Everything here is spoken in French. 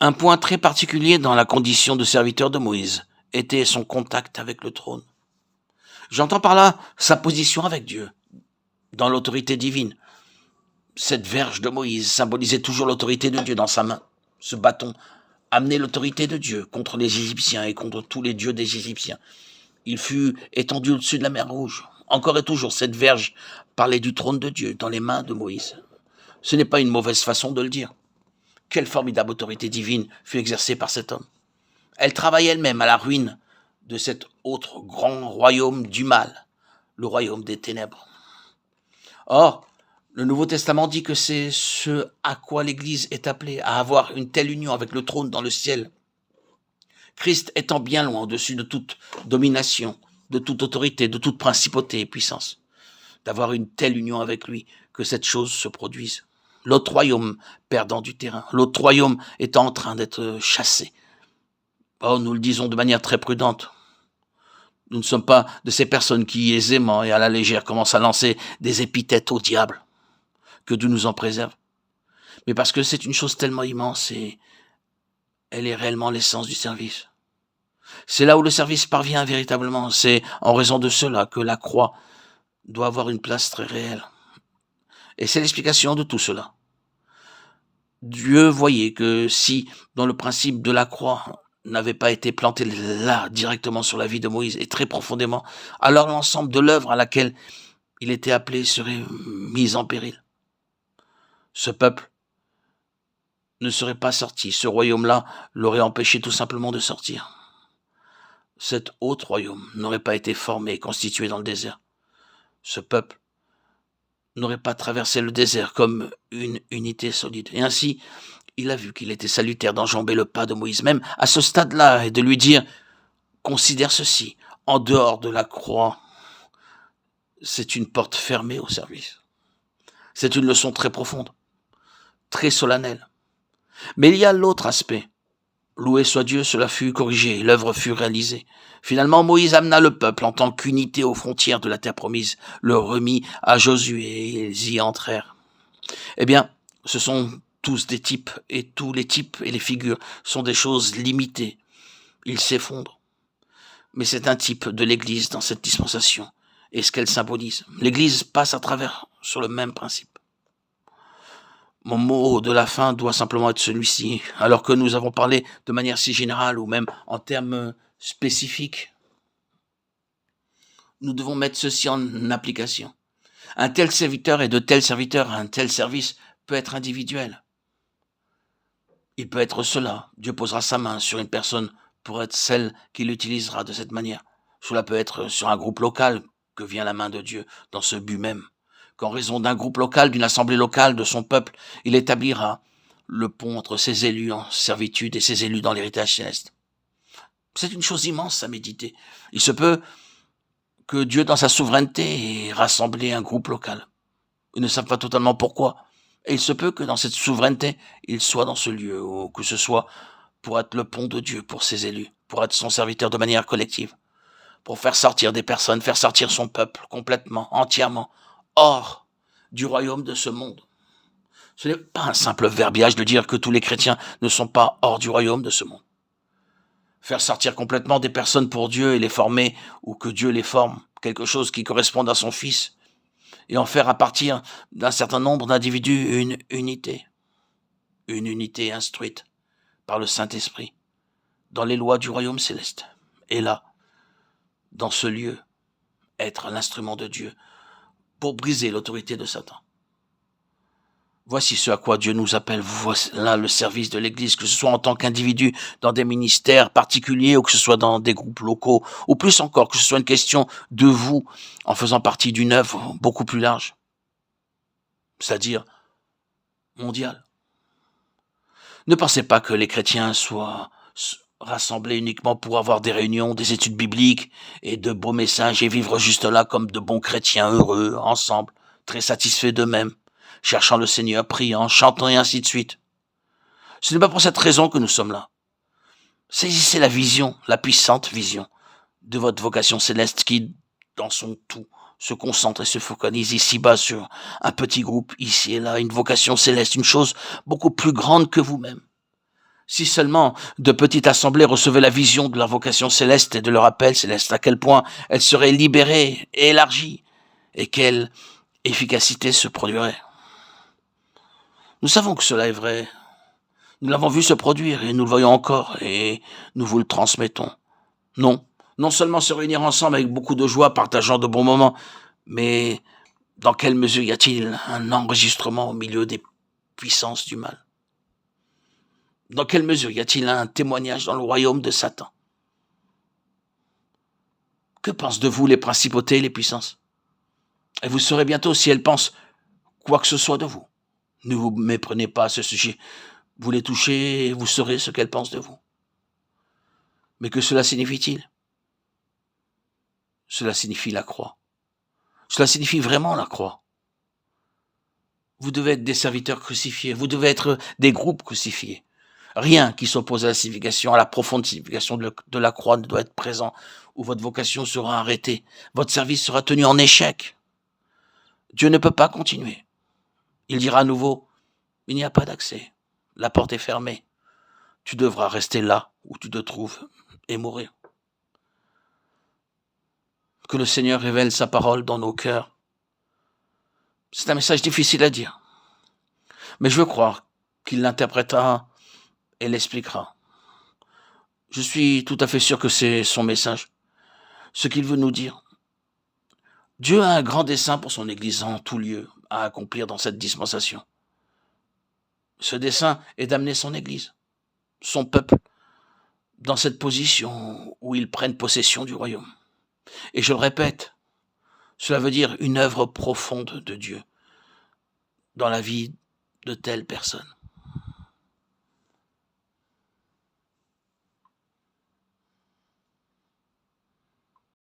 Un point très particulier dans la condition de serviteur de Moïse était son contact avec le trône. J'entends par là sa position avec Dieu, dans l'autorité divine. Cette verge de Moïse symbolisait toujours l'autorité de Dieu dans sa main. Ce bâton amenait l'autorité de Dieu contre les Égyptiens et contre tous les dieux des Égyptiens. Il fut étendu au-dessus de la mer Rouge. Encore et toujours, cette verge parlait du trône de Dieu dans les mains de Moïse. Ce n'est pas une mauvaise façon de le dire. Quelle formidable autorité divine fut exercée par cet homme. Elle travaille elle-même à la ruine de cet autre grand royaume du mal, le royaume des ténèbres. Or, le Nouveau Testament dit que c'est ce à quoi l'Église est appelée, à avoir une telle union avec le trône dans le ciel. Christ étant bien loin au-dessus de toute domination, de toute autorité, de toute principauté et puissance, d'avoir une telle union avec lui que cette chose se produise. L'autre royaume perdant du terrain, l'autre royaume étant en train d'être chassé. Oh, nous le disons de manière très prudente. Nous ne sommes pas de ces personnes qui aisément et à la légère commencent à lancer des épithètes au diable. Que Dieu nous en préserve. Mais parce que c'est une chose tellement immense et elle est réellement l'essence du service. C'est là où le service parvient véritablement. C'est en raison de cela que la croix doit avoir une place très réelle. Et c'est l'explication de tout cela. Dieu voyait que si, dans le principe de la croix, n'avait pas été planté là, directement sur la vie de Moïse, et très profondément, alors l'ensemble de l'œuvre à laquelle il était appelé serait mis en péril. Ce peuple ne serait pas sorti. Ce royaume-là l'aurait empêché tout simplement de sortir. Cet autre royaume n'aurait pas été formé et constitué dans le désert. Ce peuple n'aurait pas traversé le désert comme une unité solide. Et ainsi, il a vu qu'il était salutaire d'enjamber le pas de Moïse, même à ce stade-là, et de lui dire « Considère ceci, en dehors de la croix, c'est une porte fermée au service. » C'est une leçon très profonde, très solennelle. Mais il y a l'autre aspect. Loué soit Dieu, cela fut corrigé, l'œuvre fut réalisée. Finalement, Moïse amena le peuple en tant qu'unité aux frontières de la terre promise, le remit à Josué et ils y entrèrent. Eh bien, ce sont tous des types, et tous les types et les figures sont des choses limitées. Ils s'effondrent. Mais c'est un type de l'Église dans cette dispensation, et ce qu'elle symbolise. L'Église passe à travers sur le même principe. Mon mot de la fin doit simplement être celui-ci, alors que nous avons parlé de manière si générale ou même en termes spécifiques. Nous devons mettre ceci en application. Un tel serviteur et de tels serviteurs, un tel service peut être individuel. Il peut être cela. Dieu posera sa main sur une personne pour être celle qui l'utilisera de cette manière. Cela peut être sur un groupe local que vient la main de Dieu dans ce but même. Qu'en raison d'un groupe local, d'une assemblée locale, de son peuple, il établira le pont entre ses élus en servitude et ses élus dans l'héritage céleste. C'est une chose immense à méditer. Il se peut que Dieu, dans sa souveraineté, ait rassemblé un groupe local. Ils ne savent pas totalement pourquoi. Et il se peut que dans cette souveraineté, il soit dans ce lieu, ou que ce soit pour être le pont de Dieu pour ses élus, pour être son serviteur de manière collective, pour faire sortir des personnes, faire sortir son peuple complètement, entièrement, hors du royaume de ce monde. Ce n'est pas un simple verbiage de dire que tous les chrétiens ne sont pas hors du royaume de ce monde. Faire sortir complètement des personnes pour Dieu et les former, ou que Dieu les forme, quelque chose qui corresponde à son Fils, et en faire à partir d'un certain nombre d'individus une unité instruite par le Saint-Esprit, dans les lois du royaume céleste. Et là, dans ce lieu, être l'instrument de Dieu pour briser l'autorité de Satan. Voici ce à quoi Dieu nous appelle. Voici là le service de l'Église, que ce soit en tant qu'individu dans des ministères particuliers ou que ce soit dans des groupes locaux, ou plus encore, que ce soit une question de vous en faisant partie d'une œuvre beaucoup plus large, c'est-à-dire mondiale. Ne pensez pas que les chrétiens soient rassemblés uniquement pour avoir des réunions, des études bibliques et de beaux messages et vivre juste là comme de bons chrétiens heureux, ensemble, très satisfaits d'eux-mêmes, cherchant le Seigneur, priant, chantant et ainsi de suite. Ce n'est pas pour cette raison que nous sommes là. Saisissez la vision, la puissante vision de votre vocation céleste qui, dans son tout, se concentre et se focalise ici-bas sur un petit groupe, ici et là, une vocation céleste, une chose beaucoup plus grande que vous-même. Si seulement de petites assemblées recevaient la vision de leur vocation céleste et de leur appel céleste, à quel point elles seraient libérées et élargies, et quelle efficacité se produirait. Nous savons que cela est vrai. Nous l'avons vu se produire et nous le voyons encore et nous vous le transmettons. Non seulement se réunir ensemble avec beaucoup de joie, partageant de bons moments, mais dans quelle mesure y a-t-il un enregistrement au milieu des puissances du mal? Dans quelle mesure y a-t-il un témoignage dans le royaume de Satan? Que pensent de vous les principautés et les puissances? Et vous saurez bientôt si elles pensent quoi que ce soit de vous. Ne vous méprenez pas à ce sujet. Vous les touchez et vous saurez ce qu'elles pensent de vous. Mais que cela signifie-t-il? Cela signifie la croix. Cela signifie vraiment la croix. Vous devez être des serviteurs crucifiés. Vous devez être des groupes crucifiés. Rien qui s'oppose à la signification, à la profonde signification de la croix ne doit être présent, ou votre vocation sera arrêtée. Votre service sera tenu en échec. Dieu ne peut pas continuer. Il dira à nouveau, il n'y a pas d'accès. La porte est fermée. Tu devras rester là où tu te trouves et mourir. Que le Seigneur révèle sa parole dans nos cœurs. C'est un message difficile à dire. Mais je veux croire qu'il l'interprétera et l'expliquera. Je suis tout à fait sûr que c'est son message. Ce qu'il veut nous dire. Dieu a un grand dessein pour son Église en tout lieu à accomplir dans cette dispensation. Ce dessein est d'amener son Église, son peuple, dans cette position où ils prennent possession du royaume. Et je le répète, cela veut dire une œuvre profonde de Dieu dans la vie de telles personnes.